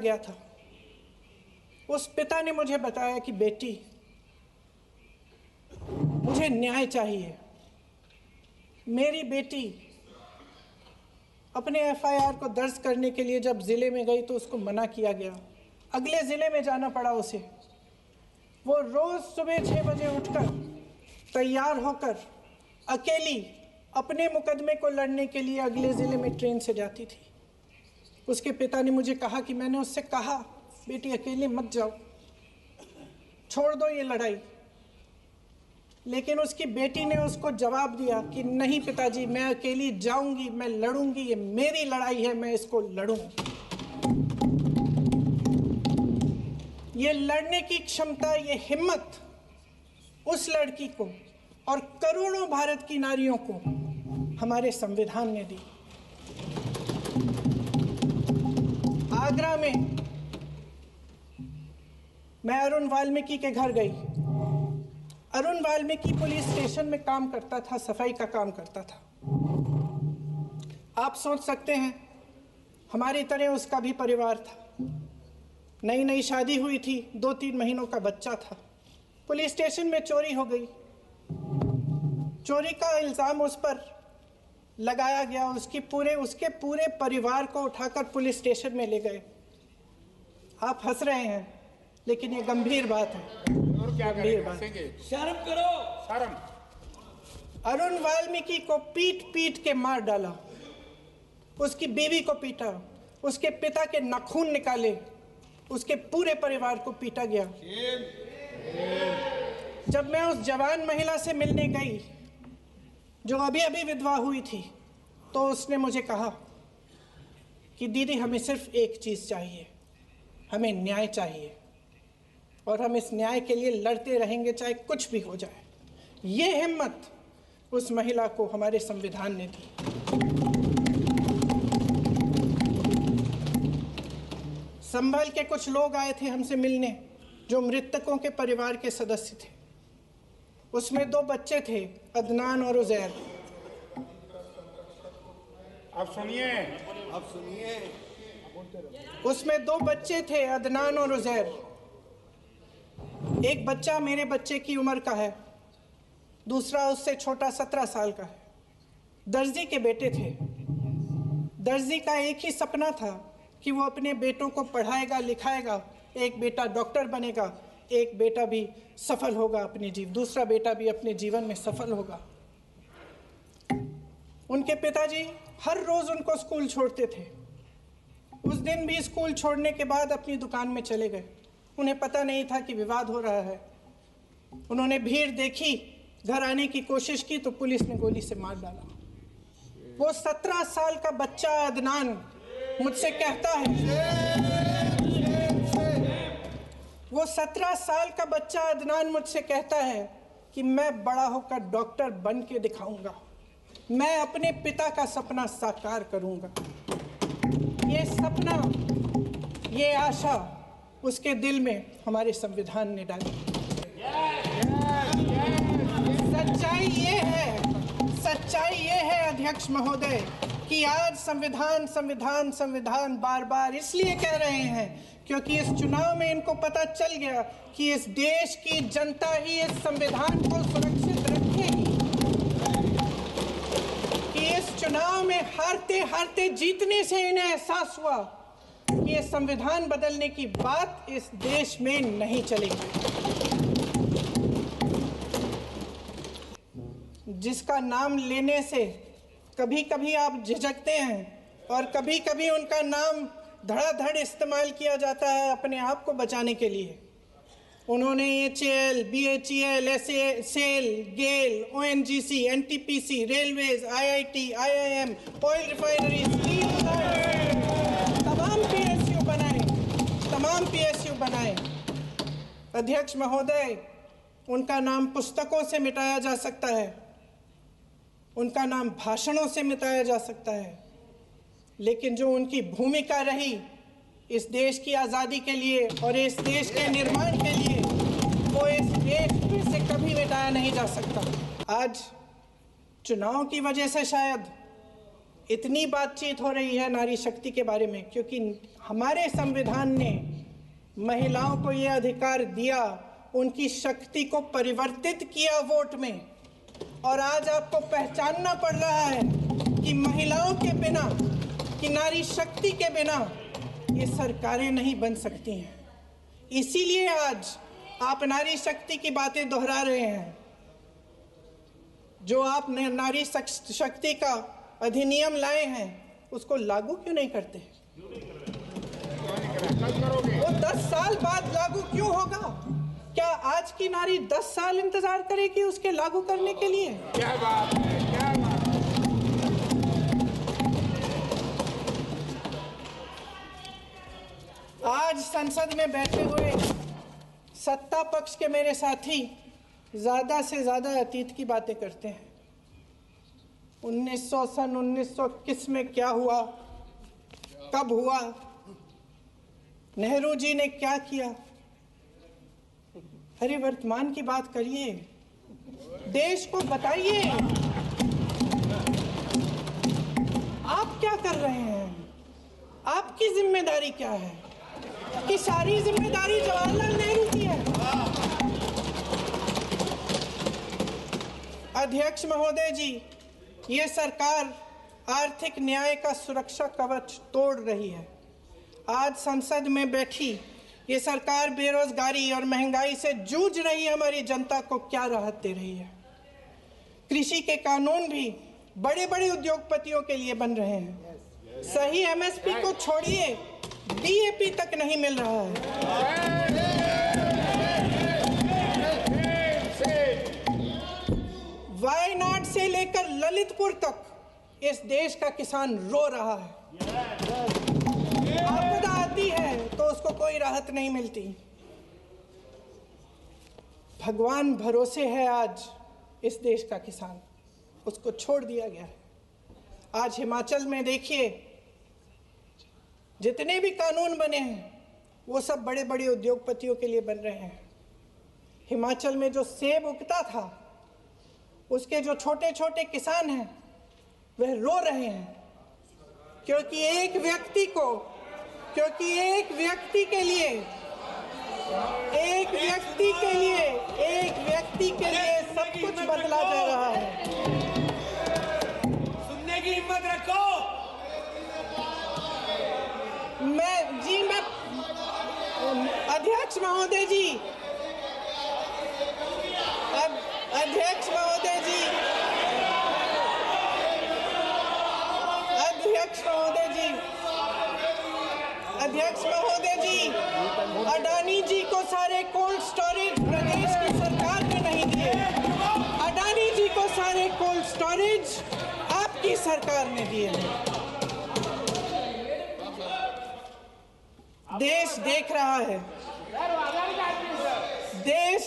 गया था। उस पिता ने मुझे बताया कि बेटी, मुझे न्याय चाहिए। मेरी बेटी अपने एफआईआर को दर्ज करने के लिए जब ज़िले में गई तो उसको मना किया गया, अगले ज़िले में जाना पड़ा उसे। वो रोज़ सुबह 6 बजे उठकर तैयार होकर अकेली अपने मुकदमे को लड़ने के लिए अगले ज़िले में ट्रेन से जाती थी। उसके पिता ने मुझे कहा कि मैंने उससे कहा, बेटी अकेले मत जाओ, छोड़ दो ये लड़ाई। लेकिन उसकी बेटी ने उसको जवाब दिया कि नहीं पिताजी, मैं अकेली जाऊंगी, मैं लड़ूंगी, ये मेरी लड़ाई है, मैं इसको लड़ूंगी। ये लड़ने की क्षमता, ये हिम्मत उस लड़की को और करोड़ों भारत की नारियों को हमारे संविधान ने दी। आगरा में मैं अरुण वाल्मीकि के घर गई। अरुण वाल्मीकि पुलिस स्टेशन में काम करता था, सफाई का काम करता था। आप सोच सकते हैं हमारी तरह उसका भी परिवार था। नई नई शादी हुई थी, 2-3 महीनों का बच्चा था। पुलिस स्टेशन में चोरी हो गई। चोरी का इल्ज़ाम उस पर लगाया गया। उसके पूरे परिवार को उठाकर पुलिस स्टेशन में ले गए। आप हंस रहे हैं, लेकिन ये गंभीर बात है। और क्या गंभीर बात। शर्म करो, शर्म। अरुण वाल्मीकि को पीट पीट के मार डाला, उसकी बीवी को पीटा, उसके पिता के नाखून निकाले, उसके पूरे परिवार को पीटा गया। जब मैं उस जवान महिला से मिलने गई जो अभी अभी विधवा हुई थी, तो उसने मुझे कहा कि दीदी, हमें सिर्फ एक चीज़ चाहिए, हमें न्याय चाहिए और हम इस न्याय के लिए लड़ते रहेंगे, चाहे कुछ भी हो जाए। ये हिम्मत उस महिला को हमारे संविधान ने दी। संभल के कुछ लोग आए थे हमसे मिलने, जो मृतकों के परिवार के सदस्य थे। उसमें 2 बच्चे थे, अदनान और उजैर। अब सुनिए। उसमें 2 बच्चे थे, अदनान और उजैर। एक बच्चा मेरे बच्चे की उम्र का है, दूसरा उससे छोटा 17 साल का है। दर्जी के बेटे थे। दर्जी का एक ही सपना था कि वो अपने बेटों को पढ़ाएगा, लिखाएगा। एक बेटा डॉक्टर बनेगा, एक बेटा भी सफल होगा दूसरा बेटा भी अपने जीवन में सफल होगा। उनके पिताजी हर रोज उनको स्कूल छोड़ते थे। उस दिन भी स्कूल छोड़ने के बाद अपनी दुकान में चले गए। उन्हें पता नहीं था कि विवाद हो रहा है। उन्होंने भीड़ देखी, घर आने की कोशिश की तो पुलिस ने गोली से मार डाला। वो 17 साल का बच्चा अदनान मुझसे कहता है, वो 17 साल का बच्चा अदनान मुझसे कहता है कि मैं बड़ा होकर डॉक्टर बन के दिखाऊंगा, मैं अपने पिता का सपना साकार करूंगा। ये सपना, ये आशा उसके दिल में हमारे संविधान ने डाली। सच्चाई ये है अध्यक्ष महोदय कि आज संविधान बार बार इसलिए कह रहे हैं क्योंकि इस चुनाव में इनको पता चल गया कि इस देश की जनता ही इस संविधान को सुरक्षित रखेगी, कि इस चुनाव में हारते हारते जीतने से इन्हें एहसास हुआ कि ये संविधान बदलने की बात इस देश में नहीं चलेगी। जिसका नाम लेने से कभी कभी आप झिझकते हैं और कभी कभी उनका नाम धड़ाधड़ इस्तेमाल किया जाता है अपने आप को बचाने के लिए। उन्होंने HAL, BHEL, SAIL, गेल, ONGC, NTPC, railways, IIT, IIM, oil refinery, तमाम PSU बनाए। अध्यक्ष महोदय, उनका नाम पुस्तकों से मिटाया जा सकता है, उनका नाम भाषणों से मिटाया जा सकता है, लेकिन जो उनकी भूमिका रही इस देश की आज़ादी के लिए और इस देश के निर्माण के लिए, वो इस देश में से कभी मिटाया नहीं जा सकता। आज चुनाव की वजह से शायद इतनी बातचीत हो रही है नारी शक्ति के बारे में क्योंकि हमारे संविधान ने महिलाओं को यह अधिकार दिया, उनकी शक्ति को परिवर्तित किया वोट में। और आज आपको पहचानना पड़ रहा है कि महिलाओं के बिना, कि नारी शक्ति के बिना ये सरकारें नहीं बन सकती हैं। इसीलिए आज आप नारी शक्ति की बातें दोहरा रहे हैं। जो आप नारी शक्ति का अधिनियम लाए हैं उसको लागू क्यों नहीं करते? वो 10 साल बाद लागू क्यों होगा? क्या आज की नारी 10 साल इंतजार करेगी उसके लागू करने के लिए? क्या बात है, क्या बात है। आज संसद में बैठे हुए सत्ता पक्ष के मेरे साथी ज्यादा से ज्यादा अतीत की बातें करते हैं। 1921 में क्या हुआ, कब हुआ, नेहरू जी ने क्या किया। अरे वर्तमान की बात करिए, देश को बताइए आप क्या कर रहे हैं, आपकी जिम्मेदारी क्या है? कि सारी जिम्मेदारी जवाहरलाल नेहरू की है। अध्यक्ष महोदय जी, ये सरकार आर्थिक न्याय का सुरक्षा कवच तोड़ रही है। आज संसद में बैठी ये सरकार बेरोजगारी और महंगाई से जूझ रही हमारी जनता को क्या राहत दे रही है? कृषि के कानून भी बड़े बड़े उद्योगपतियों के लिए बन रहे हैं। सही एमएसपी को छोड़िए, डीएपी तक नहीं मिल रहा है। वायनाड से लेकर ललितपुर तक इस देश का किसान रो रहा है। आपदा आती है तो उसको कोई राहत नहीं मिलती। भगवान भरोसे है आज इस देश का किसान, उसको छोड़ दिया गया है। आज हिमाचल में देखिए, जितने भी कानून बने हैं वो सब बड़े बड़े उद्योगपतियों के लिए बन रहे हैं। हिमाचल में जो सेब उगता था उसके जो छोटे छोटे किसान हैं वह रो रहे हैं क्योंकि एक व्यक्ति के लिए सब कुछ बदला जा रहा है। सुनने की हिम्मत रखो। मैं अध्यक्ष महोदय जी, अध्यक्ष महोदय जी, अडानी जी को सारे कोल्ड स्टोरेज प्रदेश की सरकार ने नहीं दिए। अडानी जी को सारे कोल्ड स्टोरेज आपकी सरकार ने दिए हैं। देश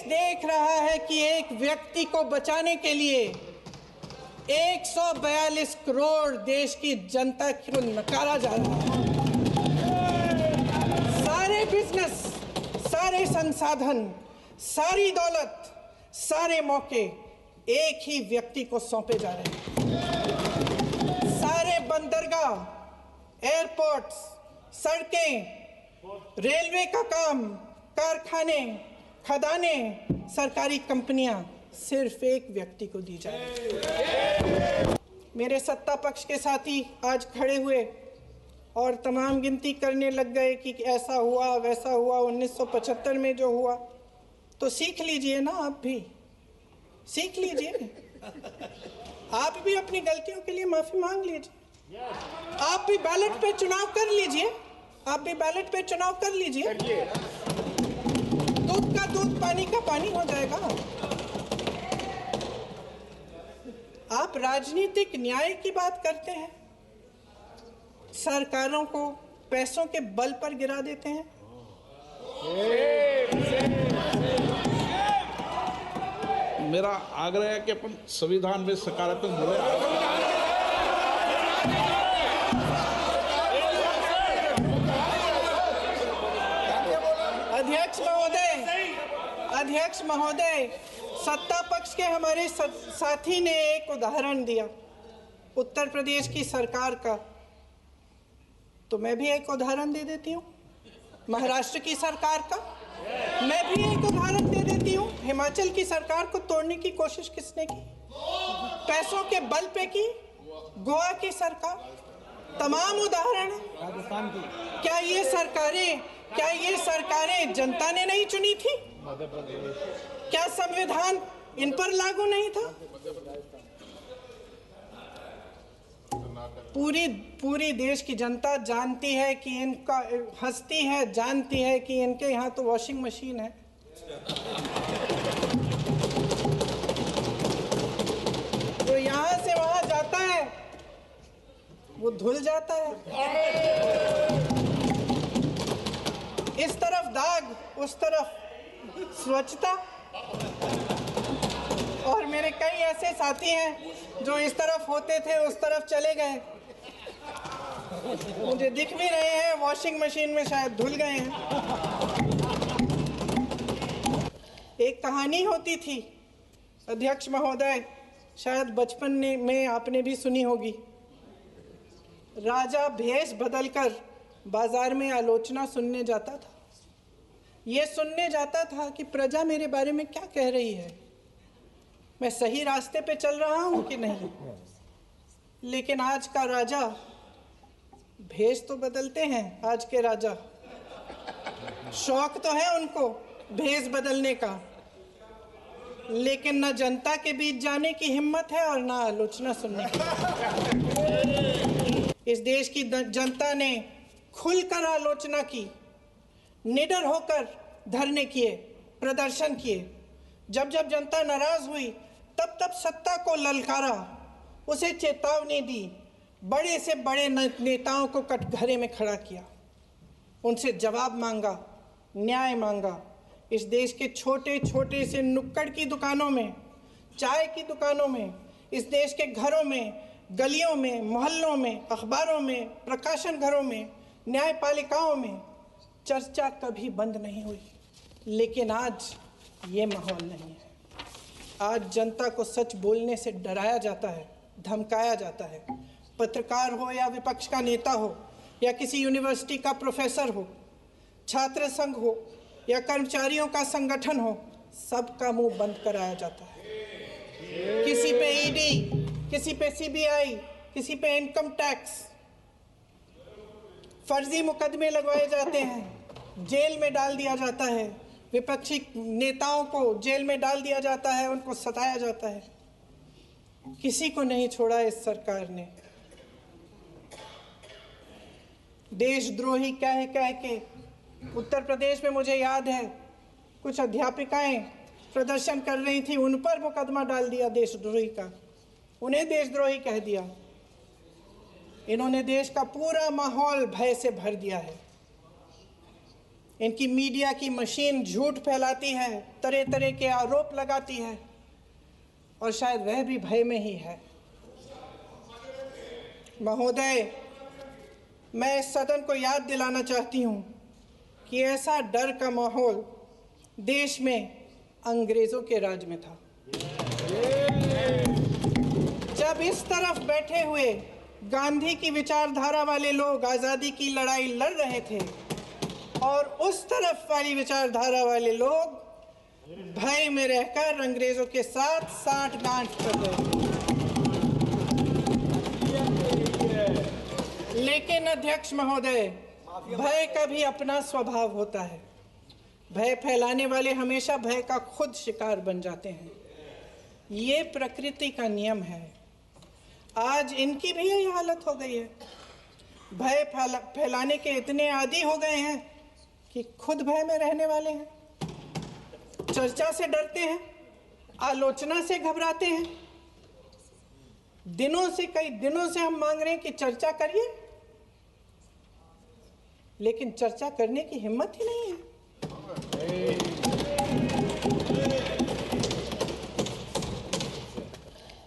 देख रहा है कि एक व्यक्ति को बचाने के लिए 142 करोड़ देश की जनता को नकारा जा रहा है। सारे बिजनेस, सारे संसाधन, सारी दौलत, सारे मौके एक ही व्यक्ति को सौंपे जा रहे हैं। सारे बंदरगाह, एयरपोर्ट्स, सड़कें, रेलवे का काम, कारखाने, खदाने, सरकारी कंपनियां सिर्फ एक व्यक्ति को दी जाए। मेरे सत्ता पक्ष के साथी आज खड़े हुए और तमाम गिनती करने लग गए कि ऐसा हुआ वैसा हुआ, 1975 में जो हुआ। तो सीख लीजिए ना, आप भी सीख लीजिए। आप भी अपनी गलतियों के लिए माफी मांग लीजिए। आप भी बैलेट पे चुनाव कर लीजिए। दूध का दूध, पानी का पानी हो जाएगा। आप राजनीतिक न्याय की बात करते हैं, सरकारों को पैसों के बल पर गिरा देते हैं। मेरा आग्रह है कि अपन संविधान में सकारात्मक बोले। अध्यक्ष महोदय, सत्ता पक्ष के हमारे साथी ने एक उदाहरण दिया उत्तर प्रदेश की सरकार का, तो मैं भी एक उदाहरण दे देती हूँ। महाराष्ट्र की सरकार का मैं भी एक उदाहरण दे देती हूँ। हिमाचल की सरकार को तोड़ने की कोशिश किसने की? पैसों के बल पे की। गोवा की सरकार, तमाम उदाहरण हैं। राजस्थान की, क्या ये सरकारें जनता ने नहीं चुनी थी? क्या संविधान इन पर लागू नहीं था? पूरी देश की जनता जानती है कि इनका, हंसती है, जानती है कि इनके यहाँ तो वॉशिंग मशीन है। जो यहाँ से वहाँ जाता है वो धुल जाता है। इस तरफ दाग, उस तरफ स्वच्छता। और मेरे कई ऐसे साथी हैं जो इस तरफ होते थे उस तरफ चले गए, मुझे दिख भी रहे हैं, वॉशिंग मशीन में शायद धुल गए हैं। एक कहानी होती थी अध्यक्ष महोदय, शायद बचपन में आपने भी सुनी होगी। राजा भेष बदलकर बाजार में आलोचना सुनने जाता था। ये सुनने जाता था कि प्रजा मेरे बारे में क्या कह रही है, मैं सही रास्ते पे चल रहा हूं कि नहीं। लेकिन आज का राजा, भेष तो बदलते हैं आज के राजा, शौक तो है उनको भेष बदलने का, लेकिन न जनता के बीच जाने की हिम्मत है और ना आलोचना सुनने की। इस देश की जनता ने खुलकर आलोचना की, निडर होकर धरने किए, प्रदर्शन किए। जब जब जनता नाराज हुई तब तब सत्ता को ललकारा, उसे चेतावनी दी, बड़े से बड़े नेताओं को कटघरे में खड़ा किया, उनसे जवाब मांगा, न्याय मांगा। इस देश के छोटे छोटे से नुक्कड़ की दुकानों में, चाय की दुकानों में, इस देश के घरों में, गलियों में, मोहल्लों में, अखबारों में, प्रकाशन घरों में, न्यायपालिकाओं में चर्चा कभी बंद नहीं हुई। लेकिन आज ये माहौल नहीं है। आज जनता को सच बोलने से डराया जाता है, धमकाया जाता है। पत्रकार हो या विपक्ष का नेता हो या किसी यूनिवर्सिटी का प्रोफेसर हो, छात्र संघ हो या कर्मचारियों का संगठन हो, सबका मुंह बंद कराया जाता है। किसी पे ईडी, किसी पे सीबीआई, किसी पे इनकम टैक्स, फर्जी मुकदमे लगवाए जाते हैं, जेल में डाल दिया जाता है, विपक्षी नेताओं को जेल में डाल दिया जाता है, उनको सताया जाता है। किसी को नहीं छोड़ा इस सरकार ने। देशद्रोही कह के उत्तर प्रदेश में मुझे याद है कुछ अध्यापिकाएं प्रदर्शन कर रही थी, उन पर मुकदमा डाल दिया देशद्रोही का, उन्हें देशद्रोही कह दिया। इन्होंने देश का पूरा माहौल भय से भर दिया है। इनकी मीडिया की मशीन झूठ फैलाती है, तरह तरह के आरोप लगाती है, और शायद वह भी भय में ही है। महोदय, मैं इस सदन को याद दिलाना चाहती हूँ कि ऐसा डर का माहौल देश में अंग्रेजों के राज में था। जब इस तरफ बैठे हुए गांधी की विचारधारा वाले लोग आज़ादी की लड़ाई लड़ रहे थे और उस तरफ वाली विचारधारा वाले लोग भय में रहकर अंग्रेजों के साथ साठ-गांठ कर रहे थे। लेकिन अध्यक्ष महोदय, भय का भी अपना स्वभाव होता है। भय फैलाने वाले हमेशा भय का खुद शिकार बन जाते हैं। ये प्रकृति का नियम है। आज इनकी भी यही हालत हो गई है। भय फैलाने के इतने आदी हो गए हैं कि खुद भय में रहने वाले हैं, चर्चा से डरते हैं, आलोचना से घबराते हैं। कई दिनों से हम मांग रहे हैं कि चर्चा करिए, लेकिन चर्चा करने की हिम्मत ही नहीं है।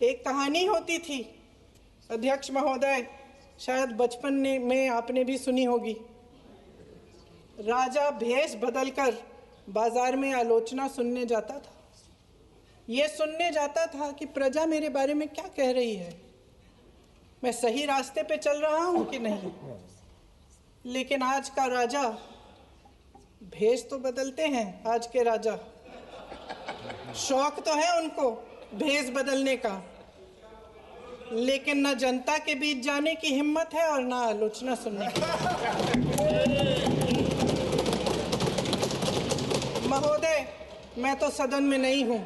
एक कहानी होती थी अध्यक्ष महोदय, शायद बचपन में आपने भी सुनी होगी। राजा भेष बदलकर बाजार में आलोचना सुनने जाता था। ये सुनने जाता था कि प्रजा मेरे बारे में क्या कह रही है, मैं सही रास्ते पे चल रहा हूँ कि नहीं। लेकिन आज का राजा, भेष तो बदलते हैं आज के राजा, शौक तो है उनको भेष बदलने का, लेकिन न जनता के बीच जाने की हिम्मत है और ना आलोचना सुनने की। महोदय, मैं तो सदन में नहीं हूं।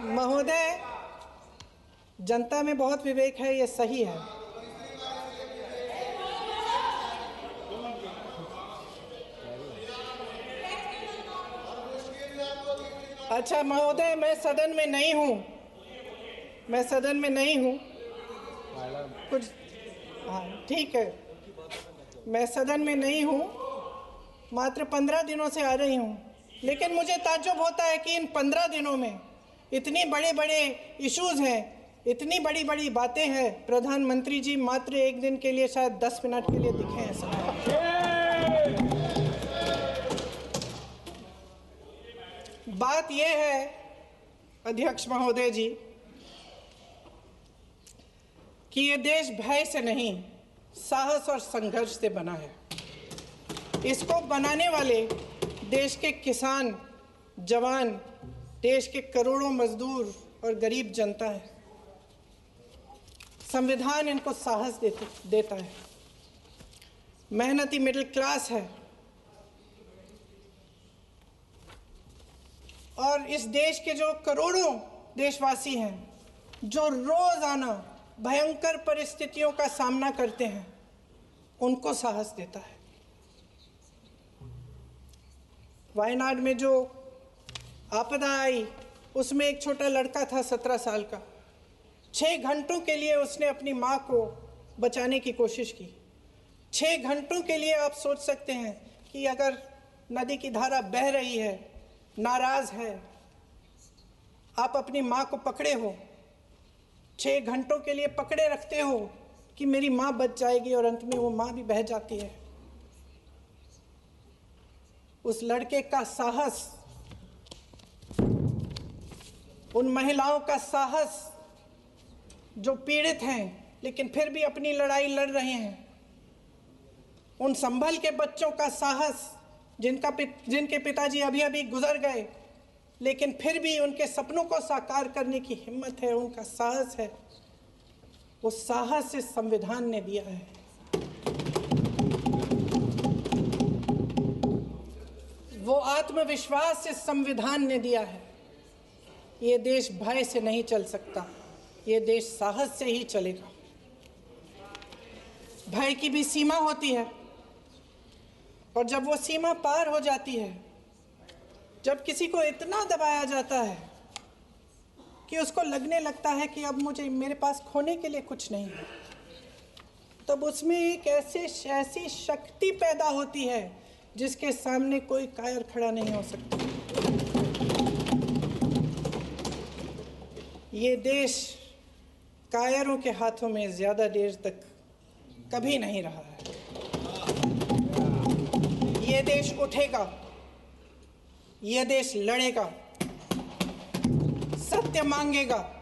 महोदय, जनता में बहुत विवेक है, ये सही है। अच्छा महोदय, मैं सदन में नहीं हूँ, कुछ, हाँ ठीक है, मैं सदन में नहीं हूँ, मात्र 15 दिनों से आ रही हूँ। लेकिन मुझे ताज्जुब होता है कि इन 15 दिनों में इतनी बड़े इश्यूज हैं, इतनी बड़ी बातें हैं। प्रधानमंत्री जी मात्र एक दिन के लिए, शायद 10 मिनट के लिए दिखे हैं सर। बात यह है अध्यक्ष महोदय जी कि ये देश भय से नहीं, साहस और संघर्ष से बना है। इसको बनाने वाले देश के किसान, जवान, देश के करोड़ों मजदूर और गरीब जनता है। संविधान इनको साहस देता है। मेहनती मिडिल क्लास है और इस देश के जो करोड़ों देशवासी हैं, जो रोजाना भयंकर परिस्थितियों का सामना करते हैं, उनको साहस देता है। वायनाड में जो आपदा आई, उसमें एक छोटा लड़का था 17 साल का। 6 घंटों के लिए उसने अपनी माँ को बचाने की कोशिश की। 6 घंटों के लिए आप सोच सकते हैं कि अगर नदी की धारा बह रही है, नाराज है, आप अपनी माँ को पकड़े हो, 6 घंटों के लिए पकड़े रखते हो कि मेरी माँ बच जाएगी, और अंत में वो माँ भी बह जाती है। उस लड़के का साहस, उन महिलाओं का साहस जो पीड़ित हैं लेकिन फिर भी अपनी लड़ाई लड़ रहे हैं, उन संभल के बच्चों का साहस जिनके पिताजी अभी अभी गुजर गए लेकिन फिर भी उनके सपनों को साकार करने की हिम्मत है, उनका साहस है। वो साहस इस संविधान ने दिया है। वो आत्मविश्वास इस संविधान ने दिया है। ये देश भय से नहीं चल सकता, ये देश साहस से ही चलेगा। भय की भी सीमा होती है, और जब वो सीमा पार हो जाती है, जब किसी को इतना दबाया जाता है कि उसको लगने लगता है कि अब मेरे पास खोने के लिए कुछ नहीं है, तब उसमें एक ऐसी शक्ति पैदा होती है जिसके सामने कोई कायर खड़ा नहीं हो सकता। ये देश कायरों के हाथों में ज्यादा देर तक कभी नहीं रहा है। ये देश उठेगा, ये देश लड़ेगा, सत्य मांगेगा,